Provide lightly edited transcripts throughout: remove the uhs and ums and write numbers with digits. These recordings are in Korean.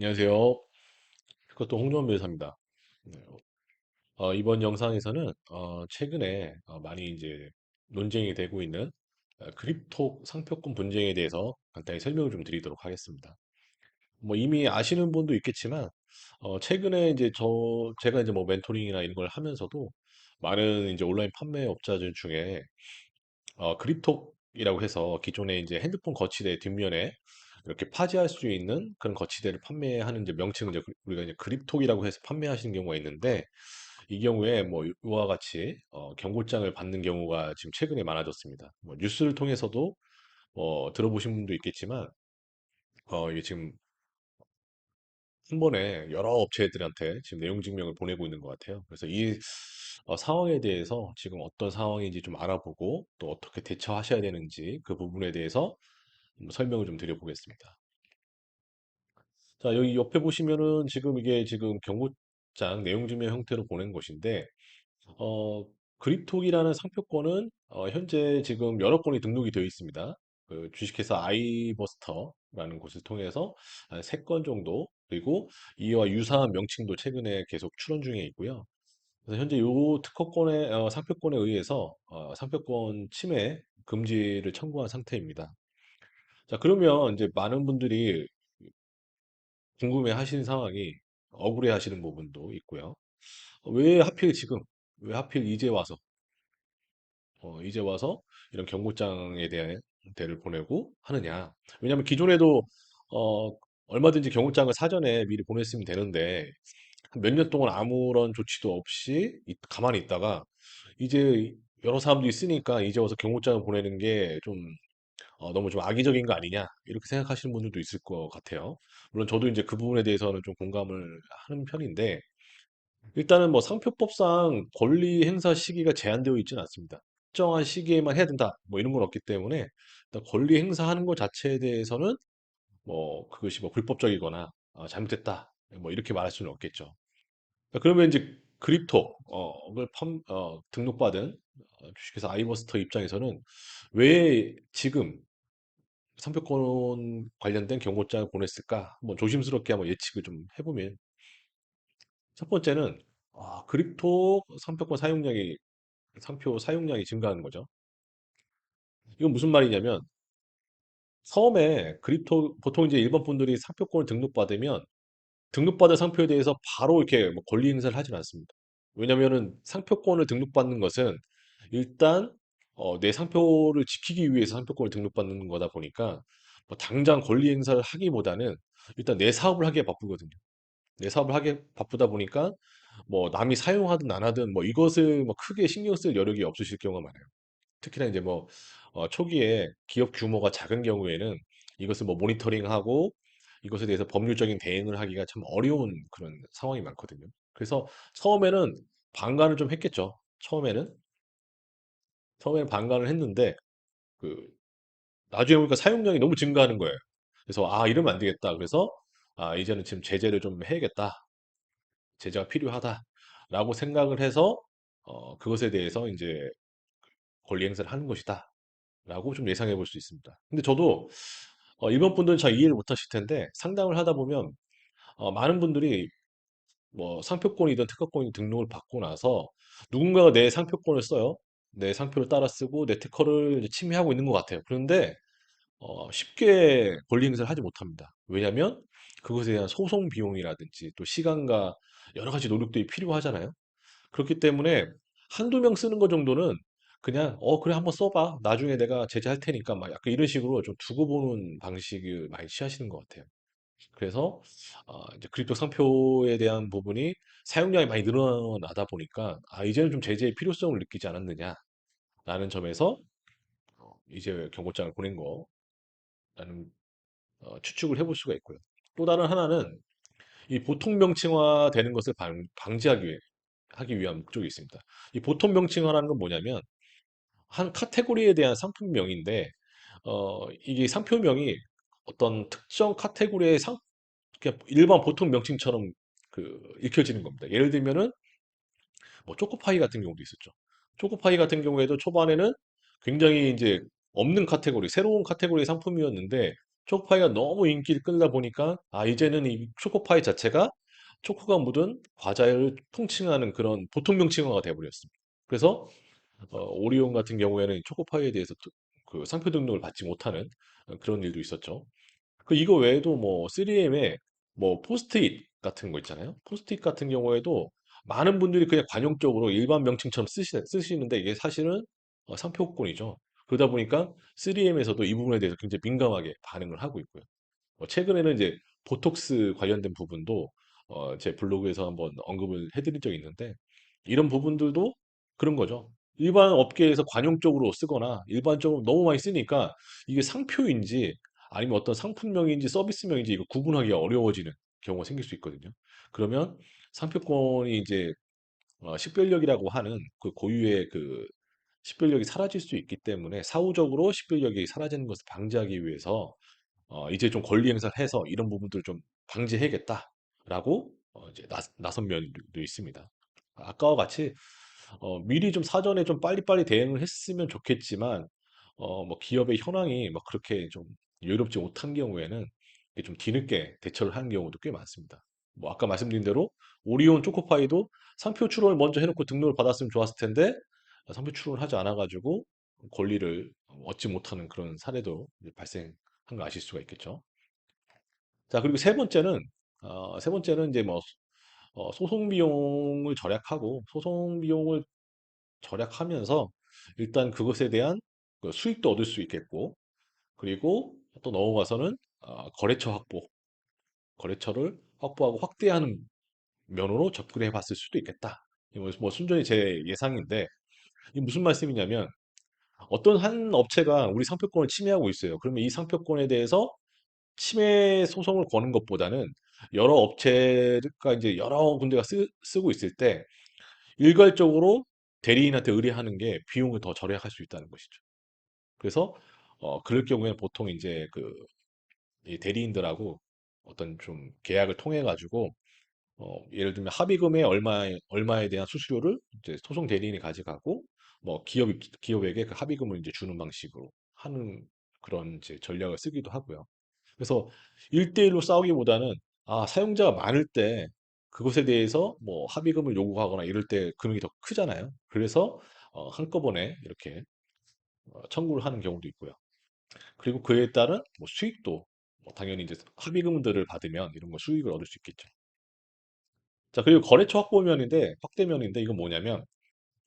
안녕하세요. 그것도 홍준배사입니다 이번 영상에서는 최근에 많이 이제 논쟁이 되고 있는 크립토 상표권 분쟁에 대해서 간단히 설명을 좀 드리도록 하겠습니다. 뭐 이미 아시는 분도 있겠지만 최근에 이제 제가 이제 뭐 멘토링이나 이런 걸 하면서도 많은 이제 온라인 판매업자들 중에 그립톡이라고 해서 기존에 이제 핸드폰 거치대 뒷면에 이렇게 파지할 수 있는 그런 거치대를 판매하는 이제 명칭을 이제 우리가 이제 그립톡이라고 해서 판매하시는 경우가 있는데 이 경우에 뭐 이와 같이 경고장을 받는 경우가 지금 최근에 많아졌습니다. 뭐 뉴스를 통해서도 들어보신 분도 있겠지만 이게 지금 한 번에 여러 업체들한테 지금 내용 증명을 보내고 있는 것 같아요. 그래서 이 상황에 대해서 지금 어떤 상황인지 좀 알아보고 또 어떻게 대처하셔야 되는지 그 부분에 대해서 설명을 좀 드려보겠습니다. 자, 여기 옆에 보시면은 지금 이게 지금 경고장 내용 증명 형태로 보낸 것인데, 어, 그립톡이라는 상표권은 현재 지금 여러 건이 등록이 되어 있습니다. 그 주식회사 아이버스터라는 곳을 통해서 한 3건 정도, 그리고 이와 유사한 명칭도 최근에 계속 출원 중에 있고요. 그래서 현재 이 특허권의 상표권에 의해서 상표권 침해 금지를 청구한 상태입니다. 자, 그러면 이제 많은 분들이 궁금해 하시는 상황이 억울해 하시는 부분도 있고요. 왜 하필 지금, 왜 하필 이제 와서 이런 경고장에 대한 대를 보내고 하느냐. 왜냐하면 기존에도 어, 얼마든지 경고장을 사전에 미리 보냈으면 되는데 몇 년 동안 아무런 조치도 없이 가만히 있다가 이제 여러 사람들이 쓰니까 이제 와서 경고장을 보내는 게 좀 너무 좀 악의적인 거 아니냐 이렇게 생각하시는 분들도 있을 것 같아요. 물론 저도 이제 그 부분에 대해서는 좀 공감을 하는 편인데 일단은 뭐 상표법상 권리 행사 시기가 제한되어 있지는 않습니다. 특정한 시기에만 해야 된다. 뭐 이런 건 없기 때문에 일단 권리 행사하는 것 자체에 대해서는 뭐 그것이 뭐 불법적이거나 잘못됐다. 뭐 이렇게 말할 수는 없겠죠. 그러면 이제 그립톡을 등록받은 주식회사 아이버스터 입장에서는 왜 지금 상표권 관련된 경고장을 보냈을까? 한번 조심스럽게 한번 예측을 좀 해보면 첫 번째는 그립톡 상표 사용량이 증가하는 거죠. 이건 무슨 말이냐면 처음에 그립톡 보통 이제 일반 분들이 상표권을 등록받으면 등록받은 상표에 대해서 바로 이렇게 뭐 권리 행사를 하진 않습니다. 왜냐면은 상표권을 등록받는 것은 일단 내 상표를 지키기 위해서 상표권을 등록받는 거다 보니까 뭐 당장 권리 행사를 하기보다는 일단 내 사업을 하기에 바쁘거든요. 내 사업을 하기에 바쁘다 보니까 뭐 남이 사용하든 안 하든 뭐 이것을 뭐 크게 신경 쓸 여력이 없으실 경우가 많아요. 특히나 이제 뭐 초기에 기업 규모가 작은 경우에는 이것을 뭐 모니터링하고 이것에 대해서 법률적인 대응을 하기가 참 어려운 그런 상황이 많거든요. 그래서 처음에는 반감을 좀 했겠죠. 처음에는 반감을 했는데 그 나중에 보니까 사용량이 너무 증가하는 거예요. 그래서 이러면 안 되겠다. 그래서 이제는 지금 제재를 좀 해야겠다. 제재가 필요하다라고 생각을 해서 그것에 대해서 이제 권리 행사를 하는 것이다. 라고 좀 예상해 볼 수 있습니다. 근데 저도 일반 분들은 잘 이해를 못 하실 텐데 상담을 하다 보면 많은 분들이 뭐 상표권이든 특허권이든 등록을 받고 나서 누군가가 내 상표권을 써요. 내 상표를 따라 쓰고 내 특허를 이제 침해하고 있는 것 같아요. 그런데 쉽게 권리 행사를 하지 못합니다. 왜냐하면 그것에 대한 소송 비용이라든지 또 시간과 여러 가지 노력들이 필요하잖아요. 그렇기 때문에 한두 명 쓰는 거 정도는 그냥 그래 한번 써봐. 나중에 내가 제재할 테니까 막 약간 이런 식으로 좀 두고 보는 방식을 많이 취하시는 것 같아요. 그래서 이제 크립토 상표에 대한 부분이 사용량이 많이 늘어나다 보니까 이제는 좀 제재의 필요성을 느끼지 않았느냐라는 점에서 이제 경고장을 보낸 거라는 추측을 해볼 수가 있고요. 또 다른 하나는 이 보통 명칭화 되는 것을 하기 위한 목적이 있습니다. 이 보통 명칭화라는 건 뭐냐면 한 카테고리에 대한 상품명인데 이게 상표명이 어떤 특정 카테고리의 그냥 일반 보통 명칭처럼 읽혀지는 겁니다. 예를 들면은 뭐 초코파이 같은 경우도 있었죠. 초코파이 같은 경우에도 초반에는 굉장히 이제 없는 카테고리, 새로운 카테고리의 상품이었는데 초코파이가 너무 인기를 끌다 보니까 아 이제는 이 초코파이 자체가 초코가 묻은 과자를 통칭하는 그런 보통 명칭어가 돼버렸습니다. 그래서 오리온 같은 경우에는 초코파이에 대해서 그 상표 등록을 받지 못하는 그런 일도 있었죠. 그 이거 외에도 뭐 3M의 뭐 포스트잇 같은 거 있잖아요. 포스트잇 같은 경우에도 많은 분들이 그냥 관용적으로 일반 명칭처럼 쓰시는데 이게 사실은 상표권이죠. 그러다 보니까 3M에서도 이 부분에 대해서 굉장히 민감하게 반응을 하고 있고요. 최근에는 이제 보톡스 관련된 부분도 제 블로그에서 한번 언급을 해드린 적이 있는데 이런 부분들도 그런 거죠. 일반 업계에서 관용적으로 쓰거나 일반적으로 너무 많이 쓰니까 이게 상표인지 아니면 어떤 상품명인지 서비스명인지 이거 구분하기가 어려워지는 경우가 생길 수 있거든요. 그러면 상표권이 이제 식별력이라고 하는 그 고유의 그 식별력이 사라질 수 있기 때문에 사후적으로 식별력이 사라지는 것을 방지하기 위해서 이제 좀 권리 행사를 해서 이런 부분들을 좀 방지해야겠다라고 이제 나선 면도 있습니다. 아까와 같이 미리 좀 사전에 좀 빨리빨리 대응을 했으면 좋겠지만 뭐 기업의 현황이 막 그렇게 좀 여유롭지 못한 경우에는 이게 좀 뒤늦게 대처를 하는 경우도 꽤 많습니다. 뭐 아까 말씀드린 대로 오리온 초코파이도 상표 출원을 먼저 해놓고 등록을 받았으면 좋았을 텐데 상표 출원을 하지 않아가지고 권리를 얻지 못하는 그런 사례도 이제 발생한 거 아실 수가 있겠죠. 자, 그리고 세 번째는 이제 뭐 소송 비용을 절약하고 소송 비용을 절약하면서 일단 그것에 대한 그 수익도 얻을 수 있겠고 그리고 또 넘어가서는 거래처 확보, 거래처를 확보하고 확대하는 면으로 접근해 봤을 수도 있겠다. 이거 뭐 순전히 제 예상인데 이게 무슨 말씀이냐면 어떤 한 업체가 우리 상표권을 침해하고 있어요. 그러면 이 상표권에 대해서 침해 소송을 거는 것보다는 여러 업체가 이제 여러 군데가 쓰고 있을 때 일괄적으로 대리인한테 의뢰하는 게 비용을 더 절약할 수 있다는 것이죠. 그래서 그럴 경우에는 보통 이제 그 이 대리인들하고 어떤 좀 계약을 통해 가지고 예를 들면 합의금의 얼마에 대한 수수료를 이제 소송 대리인이 가져가고 뭐 기업에게 그 합의금을 이제 주는 방식으로 하는 그런 이제 전략을 쓰기도 하고요. 그래서 1대1로 싸우기보다는 사용자가 많을 때 그것에 대해서 뭐 합의금을 요구하거나 이럴 때 금액이 더 크잖아요. 그래서 한꺼번에 이렇게 청구를 하는 경우도 있고요. 그리고 그에 따른 뭐 수익도 뭐 당연히 이제 합의금들을 받으면 이런 거 수익을 얻을 수 있겠죠. 자, 그리고 거래처 확대면인데 이건 뭐냐면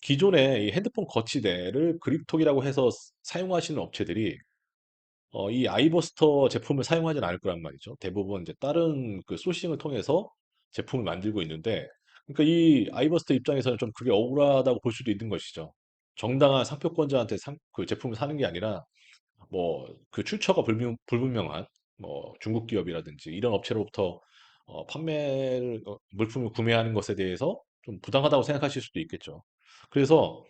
기존의 이 핸드폰 거치대를 그립톡이라고 해서 사용하시는 업체들이 이 아이버스터 제품을 사용하진 않을 거란 말이죠. 대부분 이제 다른 그 소싱을 통해서 제품을 만들고 있는데, 그러니까 이 아이버스터 입장에서는 좀 그게 억울하다고 볼 수도 있는 것이죠. 정당한 상표권자한테 그 제품을 사는 게 아니라 뭐 그 출처가 불분명한 뭐 중국 기업이라든지 이런 업체로부터 물품을 구매하는 것에 대해서 좀 부당하다고 생각하실 수도 있겠죠. 그래서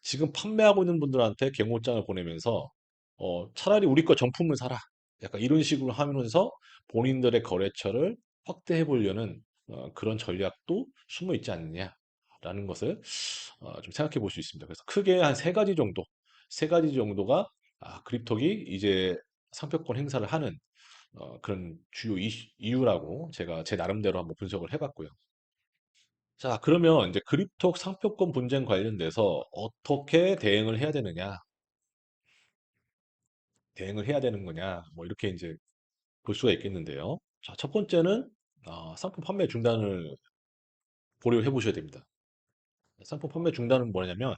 지금 판매하고 있는 분들한테 경고장을 보내면서 차라리 우리 거 정품을 사라. 약간 이런 식으로 하면서 본인들의 거래처를 확대해 보려는 그런 전략도 숨어 있지 않느냐라는 것을 좀 생각해 볼 수 있습니다. 그래서 크게 한 세 가지 정도가 그립톡이 이제 상표권 행사를 하는 그런 주요 이유라고 제가 제 나름대로 한번 분석을 해봤고요. 자, 그러면 이제 그립톡 상표권 분쟁 관련돼서 어떻게 대응을 해야 되는 거냐, 뭐 이렇게 이제 볼 수가 있겠는데요. 자, 첫 번째는 상품 판매 중단을 고려해 보셔야 됩니다. 상품 판매 중단은 뭐냐면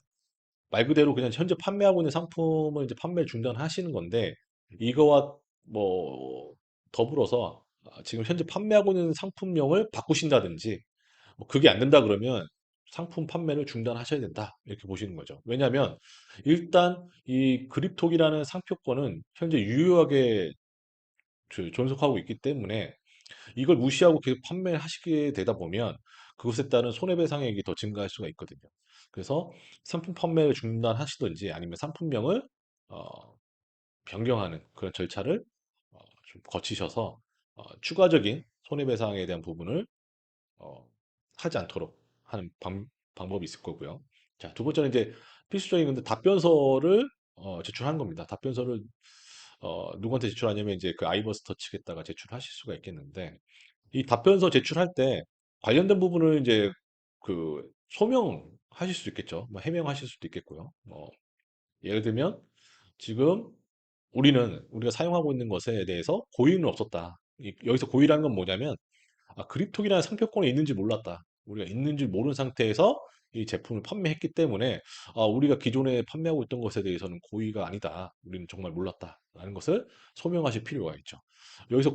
말 그대로 그냥 현재 판매하고 있는 상품을 이제 판매 중단하시는 건데 이거와 뭐 더불어서 지금 현재 판매하고 있는 상품명을 바꾸신다든지 뭐 그게 안 된다 그러면 상품 판매를 중단하셔야 된다 이렇게 보시는 거죠. 왜냐하면 일단 이 그립톡이라는 상표권은 현재 유효하게 존속하고 있기 때문에 이걸 무시하고 계속 판매하시게 되다 보면 그것에 따른 손해배상액이 더 증가할 수가 있거든요. 그래서 상품 판매를 중단하시든지 아니면 상품명을 어, 변경하는 그런 절차를 좀 거치셔서 추가적인 손해배상에 대한 부분을 어, 하지 않도록 하는 방법이 있을 거고요. 자, 두 번째는 이제 필수적인 건데 답변서를 제출하는 겁니다. 답변서를 누구한테 제출하냐면 이제 그 아이버스터 측에다가 제출하실 수가 있겠는데 이 답변서 제출할 때 관련된 부분을 이제 그 소명하실 수 있겠죠. 뭐 해명하실 수도 있겠고요. 뭐 예를 들면 지금 우리가 사용하고 있는 것에 대해서 고의는 없었다. 여기서 고의라는 건 뭐냐면 그립톡이라는 상표권이 있는지 몰랐다. 우리가 있는지 모르는 상태에서 이 제품을 판매했기 때문에 우리가 기존에 판매하고 있던 것에 대해서는 고의가 아니다. 우리는 정말 몰랐다. 라는 것을 소명하실 필요가 있죠. 여기서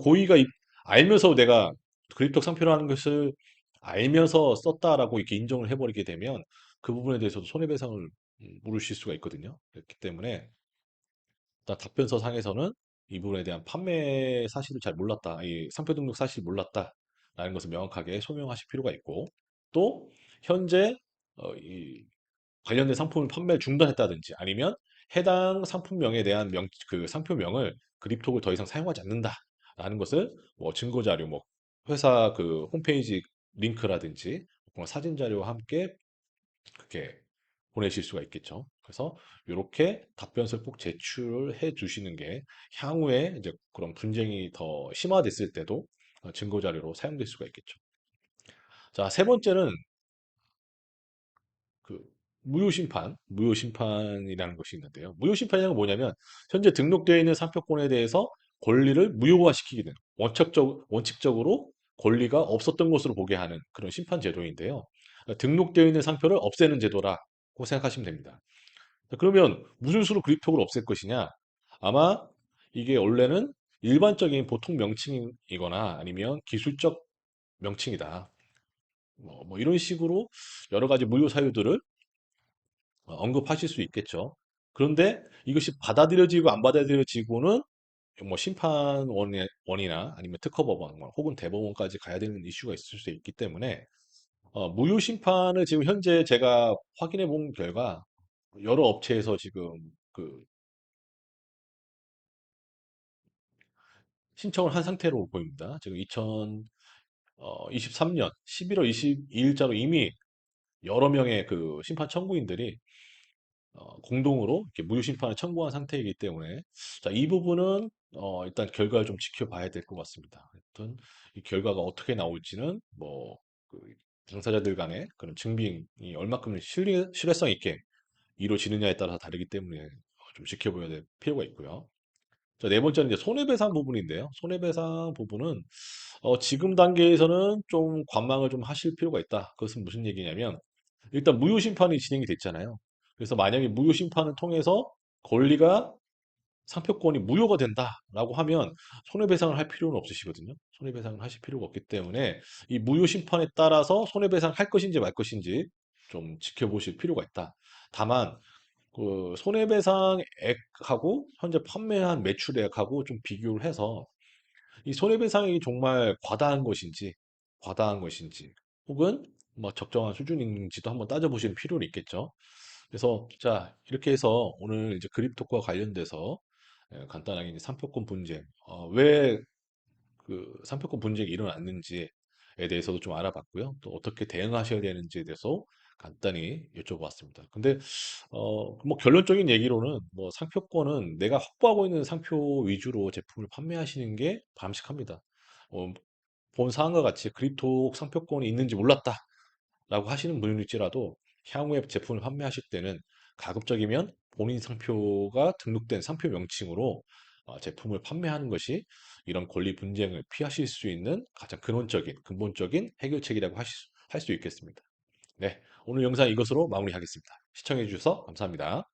알면서 내가 그립톡 상표라는 것을 알면서 썼다라고 이렇게 인정을 해버리게 되면 그 부분에 대해서도 손해배상을 물으실 수가 있거든요. 그렇기 때문에 일단 답변서 상에서는 이 부분에 대한 판매 사실을 잘 몰랐다. 이 상표 등록 사실 몰랐다라는 것을 명확하게 소명하실 필요가 있고 또 현재 이 관련된 상품을 판매를 중단했다든지 아니면 해당 상품명에 대한 그 상표명을 그립톡을 더 이상 사용하지 않는다라는 것을 뭐 증거 자료 뭐 회사 그 홈페이지 링크라든지 뭐 사진 자료와 함께 그렇게 보내실 수가 있겠죠. 그래서 이렇게 답변서를 꼭 제출해 주시는 게 향후에 이제 그런 분쟁이 더 심화됐을 때도 증거 자료로 사용될 수가 있겠죠. 자, 세 번째는 그 무효심판이라는 것이 있는데요. 무효심판이란 건 뭐냐면 현재 등록되어 있는 상표권에 대해서 권리를 무효화시키게 되는 원칙적으로 권리가 없었던 것으로 보게 하는 그런 심판 제도인데요. 등록되어 있는 상표를 없애는 제도라고 생각하시면 됩니다. 자, 그러면 무슨 수로 그립톡을 없앨 것이냐? 아마 이게 원래는 일반적인 보통 명칭이거나 아니면 기술적 명칭이다. 뭐 이런 식으로 여러 가지 무효 사유들을 언급하실 수 있겠죠. 그런데 이것이 받아들여지고 안 받아들여지고는 뭐 심판원이나 아니면 특허법원 혹은 대법원까지 가야 되는 이슈가 있을 수 있기 때문에 무효 심판을 지금 현재 제가 확인해 본 결과 여러 업체에서 지금 그 신청을 한 상태로 보입니다. 지금 2023년 11월 22일자로 이미 여러 명의 그 심판 청구인들이 공동으로 이렇게 무효 심판을 청구한 상태이기 때문에 자, 이 부분은 일단 결과를 좀 지켜봐야 될 것 같습니다. 하여튼 이 결과가 어떻게 나올지는 그 당사자들 간의 그런 증빙이 얼마큼 신뢰성 있게 이루어지느냐에 따라 다르기 때문에 좀 지켜봐야 될 필요가 있고요. 자, 네 번째는 이제 손해배상 부분인데요. 손해배상 부분은 지금 단계에서는 좀 관망을 좀 하실 필요가 있다. 그것은 무슨 얘기냐면 일단 무효 심판이 진행이 됐잖아요. 그래서 만약에 무효 심판을 통해서 권리가 상표권이 무효가 된다라고 하면 손해배상을 할 필요는 없으시거든요. 손해배상을 하실 필요가 없기 때문에 이 무효 심판에 따라서 손해배상 할 것인지 말 것인지 좀 지켜보실 필요가 있다. 다만 그 손해배상액하고 현재 판매한 매출액하고 좀 비교를 해서 이 손해배상이 정말 과다한 것인지, 혹은 뭐 적정한 수준인지도 한번 따져보시는 필요는 있겠죠. 그래서 자, 이렇게 해서 오늘 이제 그립톡과 관련돼서 간단하게 이제 상표권 분쟁, 왜 그 상표권 분쟁이 일어났는지에 대해서도 좀 알아봤고요. 또 어떻게 대응하셔야 되는지에 대해서 간단히 여쭤보았습니다. 근데 뭐 결론적인 얘기로는 뭐 상표권은 내가 확보하고 있는 상표 위주로 제품을 판매하시는 게 바람직합니다. 어, 본 사항과 같이 그립톡 상표권이 있는지 몰랐다. 라고 하시는 분일지라도 향후에 제품을 판매하실 때는 가급적이면 본인 상표가 등록된 상표 명칭으로 제품을 판매하는 것이 이런 권리 분쟁을 피하실 수 있는 가장 근본적인 해결책이라고 할 수 있겠습니다. 네, 오늘 영상 이것으로 마무리하겠습니다. 시청해 주셔서 감사합니다.